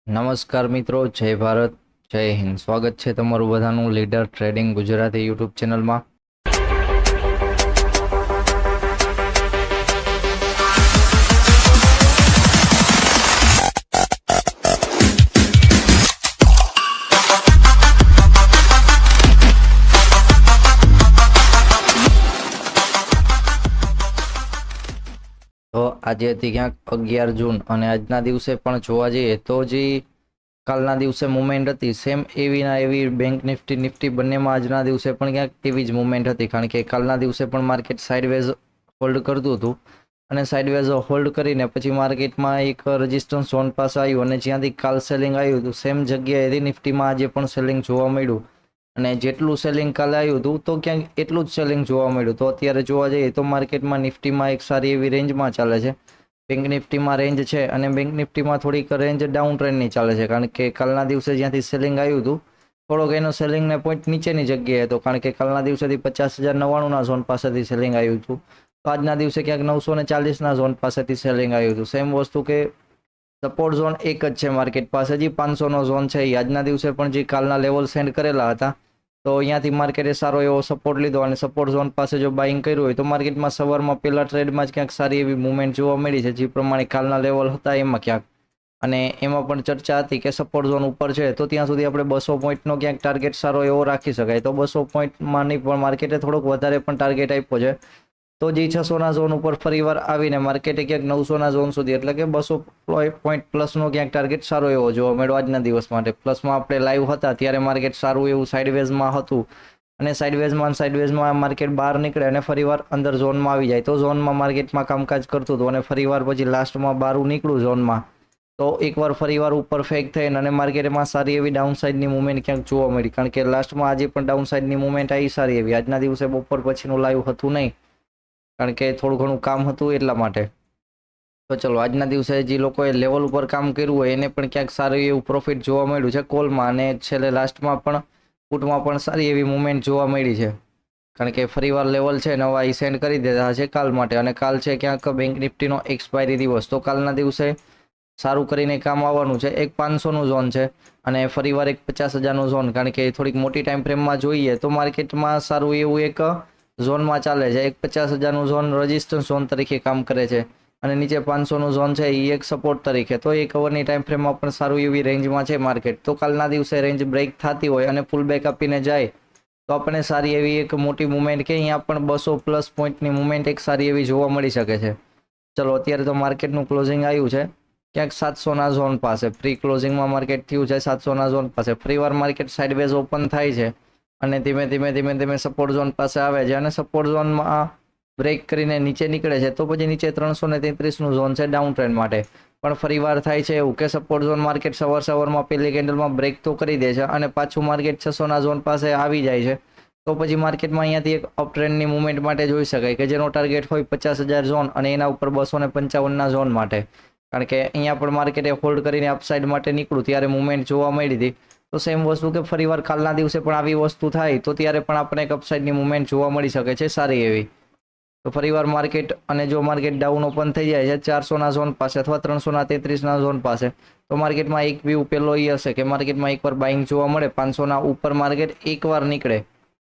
નમસ્કાર મિત્રો, જય ભારત, જય હિન્દ. સ્વાગત છે તમારું બધાનું લીડર ટ્રેડિંગ ગુજરાતી યુટ્યુબ ચેનલમાં. તો આજે હતી ક્યાંક 11 જૂન અને આજના દિવસે પણ જોવા જઈએ તો જે કાલના દિવસે મુવમેન્ટ હતી સેમ એવી ના એવી બેંક નિફ્ટી બંનેમાં આજના દિવસે પણ ક્યાંક એવી જ મુવમેન્ટ હતી. કારણ કે કાલના દિવસે પણ માર્કેટ સાઇડવેઝ હોલ્ડ કરતું હતું અને સાઇડવેઝ હોલ્ડ કરીને પછી માર્કેટમાં એક રેઝિસ્ટન્સ ઝોન પાસે આવ્યું અને જ્યાંથી કાલ સેલિંગ આવ્યું હતું સેમ જગ્યાએથી નિફ્ટીમાં આજે પણ સેલિંગ જોવા મળ્યું અને જેટલું સેલિંગ કાલે આવ્યું હતું તો ક્યાંક એટલું જ સેલિંગ જોવા મળ્યું. તો અત્યારે જોવા જઈએ તો માર્કેટમાં નિફ્ટીમાં એક સારી એવી રેન્જમાં ચાલે છે. બેંક નિફ્ટીમાં રેન્જ છે અને બેંક નિફ્ટીમાં થોડીક રેન્જ ડાઉન ટ્રેન્ડની ચાલે છે. કારણ કે કાલના દિવસે જ્યાંથી સેલિંગ આવ્યું હતું થોડોક એનો સેલિંગને પોઈન્ટ નીચેની જગ્યાએ હતો. કારણ કે કાલના દિવસેથી 50,099ના ઝોન પાસેથી સેલિંગ આવ્યું હતું. તો આજના દિવસે ક્યાંક 940ના ઝોન પાસેથી સેલિંગ આવ્યું હતું. સેમ વસ્તુ કે સપોર્ટ ઝોન એક જ છે માર્કેટ પાસે, જે 500નો ઝોન છે એ આજના દિવસે પણ જે કાલના લેવલ સેન્ડ કરેલા હતા તો અહીંયાથી માર્કેટે સારો એવો સપોર્ટ લીધો અને સપોર્ટ ઝોન પાસે જો બાઇંગ કર્યું હોય તો માર્કેટમાં સવારમાં પહેલા ટ્રેડમાં જ ક્યાંક સારી એવી મુવમેન્ટ જોવા મળી છે, જે પ્રમાણે કાલના લેવલ હતા એમાં ક્યાંક. અને એમાં પણ ચર્ચા હતી કે સપોર્ટ ઝોન ઉપર છે તો ત્યાં સુધી આપણે 200 પોઈન્ટનો ક્યાંક ટાર્ગેટ સારો એવો રાખી શકાય. તો 200 પોઈન્ટમાં નહીં પણ માર્કેટે થોડોક વધારે પણ ટાર્ગેટ આપ્યો છે. તો જે 600ના ઝોન ઉપર ફરીવાર આવીને માર્કેટે ક્યાંક 900ના ઝોન સુધી એટલે કે 200 પોઈન્ટ પ્લસનો ક્યાંક ટાર્ગેટ સારો એવો જોવા મળ્યો આજના દિવસ માટે. પ્લસમાં આપણે લાઈવ હતા ત્યારે માર્કેટ સારું એવું સાઇડવેઝમાં હતું અને સાઇડવેઝમાં માર્કેટ બહાર નીકળે અને ફરીવાર અંદર ઝોનમાં આવી જાય તો ઝોનમાં માર્કેટમાં કામકાજ કરતું હતું અને ફરીવાર પછી લાસ્ટમાં બહાર નીકળ્યું ઝોનમાં તો એકવાર ફરીવાર ઉપર ફેક થઈને અને માર્કેટમાં સારી એવી ડાઉન સાઇડની મુવમેન્ટ ક્યાંક જોવા મળી. કારણ કે લાસ્ટમાં આજે પણ ડાઉન સાઇડની મુવમેન્ટ આવી સારી એવી. આજના દિવસે બપોર પછીનું લાઈવ હતું નહીં કારણ કે થોડું ઘણું કામ હતું એટલા માટે. તો ચલો, આજના દિવસે જે લોકોએ લેવલ ઉપર કામ કર્યું હોય એને પણ ક્યાંક સારું એવું પ્રોફિટ જોવા મળ્યું છે કોલમાં અને છેલ્લે લાસ્ટમાં પણ પુટમાં પણ સારી એવી મુવમેન્ટ જોવા મળી છે. કારણ કે ફરીવાર લેવલ છે નવા એ સેન્ડ કરી દેતા છે કાલ માટે અને કાલ છે ક્યાંક બેંક નિફ્ટીનો એક્સપાયરી દિવસ. તો કાલના દિવસે સારું કરીને કામ આવવાનું છે. એક 500નું ઝોન છે અને ફરીવાર એક 50,000નું ઝોન. કારણ કે થોડીક મોટી ટાઈમ ફ્રેમમાં જોઈએ તો માર્કેટમાં સારું એવું એક ઝોનમાં ચાલે છે. એક 50,000નું ઝોન રેઝિસ્ટન્સ ઝોન તરીકે કામ કરે છે અને નીચે 500નું ઝોન છે એ એક સપોર્ટ તરીકે. તો એક અવરની ટાઈમ ફ્રેમમાં પણ સારું એવી રેન્જમાં છે માર્કેટ. તો કાલના દિવસે રેન્જ બ્રેક થતી હોય અને ફૂલ બેક આપીને જાય તો આપણે સારી એવી એક મોટી મુવમેન્ટ કે અહીંયા પણ 200 પ્લસ પોઈન્ટની મુવમેન્ટ એક સારી એવી જોવા મળી શકે છે. ચલો, અત્યારે તો માર્કેટનું ક્લોઝિંગ આવ્યું છે ક્યાંક 700ના ઝોન પાસે. પ્રી ક્લોઝિંગમાં માર્કેટ થયું છે 700ના ઝોન પાસે. ફરીવાર માર્કેટ સાઇડવેઝ ઓપન થાય છે અને ધીમે ધીમે સપોર્ટ ઝોન પાસે આવે છે અને સપોર્ટ ઝોનમાં બ્રેક કરીને નીચે નીકળે છે તો પછી નીચે 333નું ઝોન છે ડાઉન ટ્રેન્ડ માટે. પણ ફરીવાર થાય છે એવું કે સપોર્ટ ઝોન માર્કેટ સવારમાં પહેલી કેન્ડલમાં બ્રેક તો કરી દે છે અને પાછું માર્કેટ 600ના ઝોન પાસે આવી જાય છે તો પછી માર્કેટમાં અહીંયાથી એક અપ ટ્રેન્ડની મુવમેન્ટ માટે જોઈ શકાય કે જેનો ટાર્ગેટ હોય 50,000 ઝોન અને એના ઉપર 255ના ઝોન માટે. કારણ કે અહીંયા પણ માર્કેટે હોલ્ડ કરીને અપસાઇડ માટે નીકળ્યું ત્યારે મુવમેન્ટ જોવા મળી હતી. તો સેમ વસ્તુ કે ફરીવાર કાલના દિવસે પણ આવી વસ્તુ થાય તો ત્યારે પણ આપણે એક અપસાઇડની મુવમેન્ટ જોવા મળી શકે છે સારી એવી. તો ફરીવાર માર્કેટ અને જો માર્કેટ ડાઉન ઓપન થઈ જાય છે 400ના ઝોન પાસે અથવા 333ના ઝોન પાસે તો માર્કેટમાં એક વ્યૂ પેલો એ હશે કે માર્કેટમાં એકવાર બાઇંગ જોવા મળે 500ના ઉપર માર્કેટ એકવાર નીકળે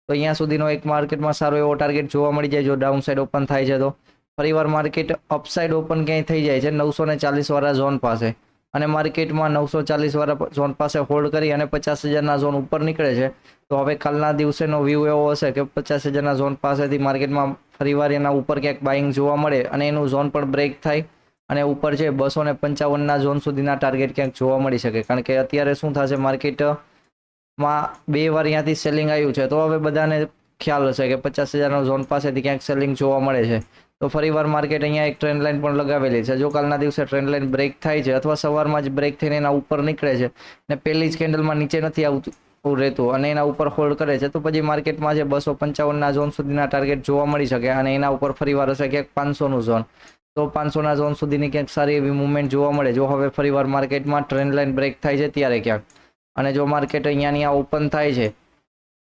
તો અહીંયા સુધીનો એક માર્કેટમાં સારો એવો ટાર્ગેટ જોવા મળી જાય. જો ડાઉન સાઇડ ઓપન થાય છે તો ફરીવાર માર્કેટ અપસાઇડ ઓપન ક્યાંય થઈ જાય છે 940 વાળા ઝોન પાસે અને માર્કેટમાં 940 વાળા ઝોન પાસે હોલ્ડ કરી અને 50,000ના ઝોન ઉપર નીકળે છે તો હવે કાલના દિવસેનો વ્યૂ એવો હશે કે 50,000ના ઝોન પાસેથી માર્કેટમાં ફરીવાર એના ઉપર ક્યાંક બાઇંગ જોવા મળે અને એનું ઝોન પણ બ્રેક થાય અને ઉપર છે 255ના ઝોન સુધીના ટાર્ગેટ ક્યાંક જોવા મળી શકે. કારણ કે અત્યારે શું થશે, માર્કેટમાં બે વાર અહીંયાથી સેલિંગ આવ્યું છે તો હવે બધાને ખ્યાલ હશે કે 50,000ના ઝોન પાસેથી ક્યાંક સેલિંગ જોવા મળે છે તો ફરીવાર માર્કેટ અહીંયા એક ટ્રેન્ડ લાઇન પણ લગાવેલી છે. જો કાલના દિવસે ટ્રેન્ડ લાઇન બ્રેક થાય છે અથવા સવારમાં જ બ્રેક થઈને એના ઉપર નીકળે છે ને પહેલી જ કેન્ડલમાં નીચે નથી આવતું રહેતું અને એના ઉપર હોલ્ડ કરે છે તો પછી માર્કેટમાં જે 255ના ઝોન સુધીના ટાર્ગેટ જોવા મળી શકે અને એના ઉપર ફરીવાર હશે ક્યાંક 500નું ઝોન. તો 500ના ઝોન સુધીની ક્યાંક સારી એવી મુવમેન્ટ જોવા મળે જો હવે ફરીવાર માર્કેટમાં ટ્રેન્ડ લાઇન બ્રેક થાય છે ત્યારે ક્યાંક. અને જો માર્કેટ અહીંયા ઓપન થાય છે,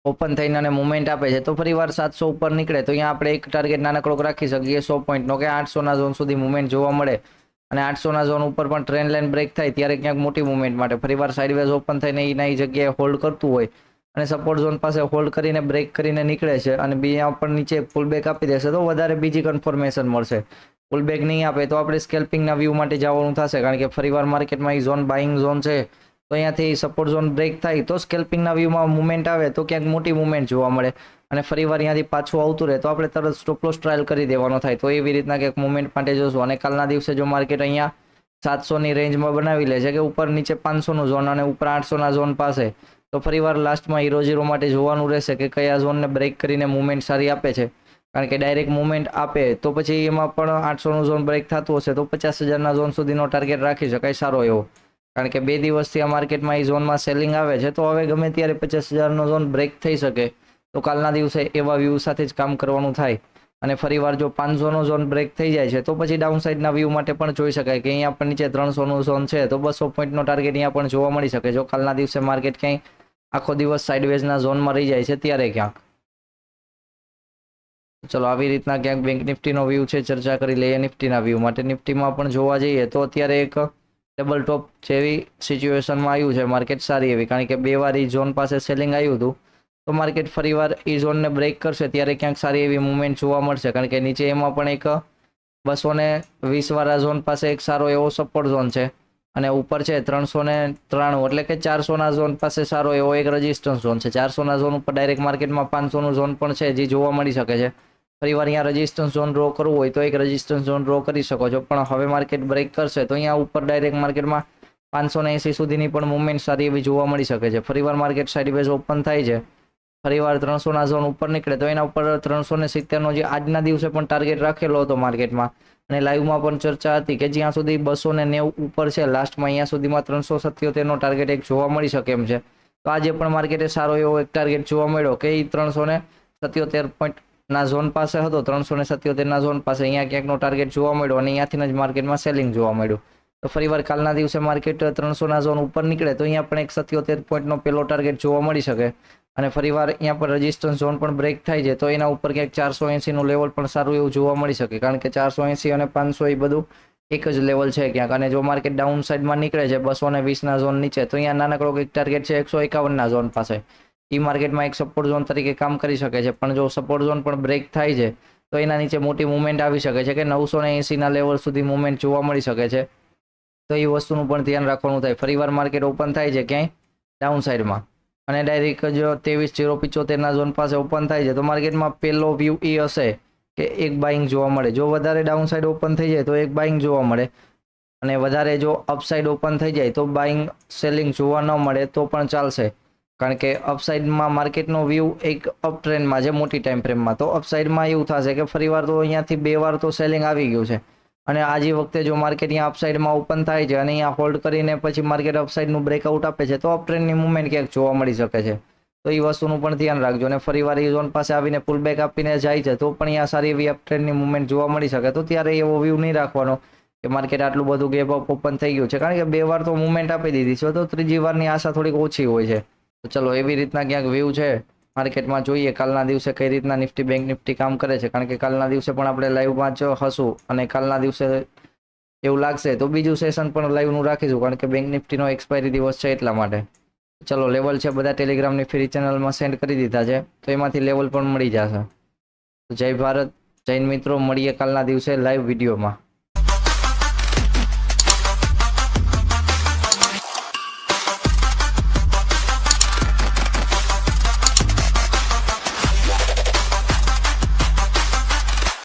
ઓપન થઈને અને મુવમેન્ટ આપે છે તો ફરીવાર 700 ઉપર નીકળે તો અહીંયા આપણે એક ટાર્ગેટ નાનકડો રાખી શકીએ 100 પોઈન્ટનો કે 800ના ઝોન સુધી મુવમેન્ટ જોવા મળે અને 800ના ઝોન ઉપર પણ ટ્રેન્ડ લાઇન બ્રેક થાય ત્યારે ક્યાંક મોટી મુવમેન્ટ માટે ફરીવાર સાઇડવેઝ ઓપન થઈને એના એ જગ્યાએ હોલ્ડ કરતું હોય અને સપોર્ટ ઝોન પાસે હોલ્ડ કરીને બ્રેક કરીને નીકળે છે અને બીજા પણ નીચે પુલ બેક આપી દેશે તો વધારે બીજી કન્ફર્મેશન મળશે. પુલ બેક નહીં આપે તો આપણે સ્કેલ્પિંગના વ્યૂ માટે જવાનું થશે, કારણ કે ફરીવાર માર્કેટમાં એ ઝોન બાઇંગ ઝોન છે. તો અહીંયાથી સપોર્ટ ઝોન બ્રેક થાય તો સ્કેલ્પિંગના વ્યૂમાં મુવમેન્ટ આવે તો ક્યાંક મોટી મુવમેન્ટ જોવા મળે અને ફરીવાર અહીંયાથી પાછું આવતું રહે તો આપણે તરત સ્ટોપ લોસ ટ્રાયલ કરી દેવાનો થાય. તો એવી રીતના ક્યાંક મુવમેન્ટ માટે જોશું. અને કાલના દિવસે જો માર્કેટ અહીંયા 700ની રેન્જમાં બનાવી લે છે કે ઉપર નીચે 500નું ઝોન અને ઉપર 800ના ઝોન પાસે, તો ફરીવાર લાસ્ટમાં 0.0 માટે જોવાનું રહેશે કે કયા ઝોનને બ્રેક કરીને મુવમેન્ટ સારી આપે છે. કારણ કે ડાયરેક્ટ મુવમેન્ટ આપે તો પછી એમાં પણ 800નું ઝોન બ્રેક થતું હશે તો 50,000ના ઝોન સુધીનો ટાર્ગેટ રાખી શકાય સારો એવો. કારણ કે 2 દિવસથી આ માર્કેટમાં એ ઝોનમાં સેલિંગ આવે છે તો હવે ગમે ત્યારે 50,000નો ઝોન બ્રેક થઈ શકે. તો કાલના દિવસે એવા વ્યૂ સાથે જ કામ કરવાનું થાય. અને ફરીવાર જો 500નો ઝોન બ્રેક થઈ જાય છે તો પછી ડાઉન સાઇડના વ્યૂ માટે પણ જોઈ શકાય કે અહીંયા પણ નીચે 300નું ઝોન છે તો 200 પોઈન્ટનો ટાર્ગેટ અહીંયા પણ જોવા મળી શકે જો કાલના દિવસે માર્કેટ ક્યાંય આખો દિવસ સાઇડવેઝના ઝોનમાં રહી જાય છે ત્યારે ક્યાંક. ચલો આવી રીતના ક્યાંક બેંક નિફ્ટીનો વ્યૂ છે, ચર્ચા કરી લઈએ નિફ્ટીના વ્યૂ માટે. નિફ્ટીમાં પણ જોવા જઈએ તો અત્યારે એક ડબલ ટોપ જેવી સિચ્યુએશનમાં આવ્યું છે માર્કેટ સારી એવી, કારણ કે 2 વાર એ ઝોન પાસે સેલિંગ આવ્યું હતું તો માર્કેટ ફરીવાર એ ઝોનને બ્રેક કરશે ત્યારે ક્યાંક સારી એવી મુવમેન્ટ જોવા મળશે. કારણ કે નીચે એમાં પણ એક 220 વાળા ઝોન પાસે એક સારો એવો સપોર્ટ ઝોન છે અને ઉપર છે 393 એટલે કે 400ના ઝોન પાસે સારો એવો એક રેઝિસ્ટન્સ ઝોન છે. 400ના ઝોન ઉપર ડાયરેક્ટ માર્કેટમાં 500નું ઝોન પણ છે જે જોવા મળી શકે છે. ફરીવાર અહીંયા રેઝિસ્ટન્સ ઝોન ડ્રો કરવું હોય તો એક રેઝિસ્ટન્સ ઝોન ડ્રો કરી શકો છો, પણ હવે માર્કેટ બ્રેક કરશે તો અહીંયા ઉપર ડાયરેક્ટ માર્કેટમાં 580 સુધીની પણ મુવમેન્ટ સારી એવી જોવા મળી શકે છે. ફરીવાર માર્કેટ સાઇડવેઝ ઓપન થાય છે, ફરીવાર 300ના ઝોન ઉપર નીકળે તો એના ઉપર 370નો જે આજના દિવસે પણ ટાર્ગેટ રાખેલો હતો માર્કેટમાં અને લાઈવમાં પણ ચર્ચા હતી કે જ્યાં સુધી 290 ઉપર છે લાસ્ટમાં અહીંયા સુધીમાં 377નો ટાર્ગેટ એક જોવા મળી શકે એમ છે. તો આજે પણ માર્કેટે સારો એવો એક ટાર્ગેટ જોવા મળ્યો કે એ 377 પોઈન્ટના ઝોન પાસે હતો. 377ના ઝોન પાસે અહીંયા ક્યાંકનો ટાર્ગેટ જોવા મળ્યો અને અહીંયાથી જ માર્કેટમાં સેલિંગ જોવા મળ્યું. તો ફરીવાર કાલના દિવસે માર્કેટ 300ના ઝોન ઉપર નીકળે તો અહીંયા પણ એક 77 પોઈન્ટનો પેલો ટાર્ગેટ જોવા મળી શકે અને ફરીવાર અહીંયા પર રેઝિસ્ટન્સ ઝોન પણ બ્રેક થાય છે તો એના ઉપર ક્યાંક 480નું લેવલ પણ સારું એવું જોવા મળી શકે, કારણ કે 480 અને 500 એ બધું એક જ લેવલ છે ક્યાંક. અને જો માર્કેટ ડાઉન સાઇડમાં નીકળે છે 220ના ઝોન નીચે તો અહીંયા નાનકડો એક ટાર્ગેટ છે 151ના ઝોન પાસે, એ માર્કેટમાં એક સપોર્ટ ઝોન તરીકે કામ કરી શકે છે. પણ જો સપોર્ટ ઝોન પણ બ્રેક થાય છે તો એના નીચે મોટી મુવમેન્ટ આવી શકે છે કે 980ના લેવલ સુધી મુવમેન્ટ જોવા મળી શકે છે. તો એ વસ્તુનું પણ ધ્યાન રાખવાનું થાય. ફરીવાર માર્કેટ ઓપન થાય છે ક્યાંય ડાઉન સાઇડમાં અને ડાયરેક્ટ જો 23,075ના ઝોન પાસે ઓપન થાય છે તો માર્કેટમાં પહેલો વ્યૂ એ હશે કે એક બાઇંગ જોવા મળે. જો વધારે ડાઉન સાઇડ ઓપન થઈ જાય તો એક બાઇંગ જોવા મળે અને વધારે જો અપસાઇડ ઓપન થઈ જાય તો બાઇંગ સેલિંગ જોવા ન મળે તો પણ ચાલશે, કારણ કે અપસાઇડમાં માર્કેટનો વ્યૂ એક અપ ટ્રેન્ડમાં છે મોટી ટાઈમ ફ્રેમમાં. તો અપસાઇડમાં એવું થશે કે ફરીવાર તો અહીંયાથી 2 વાર તો સેલિંગ આવી ગયું છે અને આજે વખતે જો માર્કેટ અહીંયા અપસાઇડમાં ઓપન થાય છે અને અહીંયા હોલ્ડ કરીને પછી માર્કેટ અપસાઇડનું બ્રેકઆઉટ આપે છે તો અપ ટ્રેન્ડની મુવમેન્ટ ક્યાંક જોવા મળી શકે છે. તો એ વસ્તુનું પણ ધ્યાન રાખજો. અને ફરીવાર એ ઝોન પાસે આવીને પુલ બેક આપીને જાય છે તો પણ અહીંયા સારી એવી અપ ટ્રેન્ડની મુવમેન્ટ જોવા મળી શકે. તો ત્યારે એવો વ્યૂ નહીં રાખવાનો કે માર્કેટ આટલું બધું ગેપ અપ ઓપન થઈ ગયું છે, કારણ કે 2 વાર તો મુવમેન્ટ આપી દીધી છે તો ત્રીજી વારની આશા થોડીક ઓછી હોય છે. તો ચલો એવી રીતના ક્યાંક વ્યૂ છે માર્કેટમાં. જોઈએ કાલના દિવસે કઈ રીતના નિફ્ટી બેંક નિફ્ટી કામ કરે છે, કારણ કે કાલના દિવસે પણ આપણે લાઈવમાં જ હશું અને કાલના દિવસે એવું લાગશે તો બીજું સેશન પણ લાઈવનું રાખીશું, કારણ કે બેંક નિફ્ટીનો એક્સપાયરી દિવસ છે એટલા માટે. ચલો લેવલ છે બધા ટેલિગ્રામની ફ્રી ચેનલમાં સેન્ડ કરી દીધા છે તો એમાંથી લેવલ પણ મળી જશે. જય ભારત, જૈન મિત્રો, મળીએ કાલના દિવસે લાઈવ વિડીયોમાં.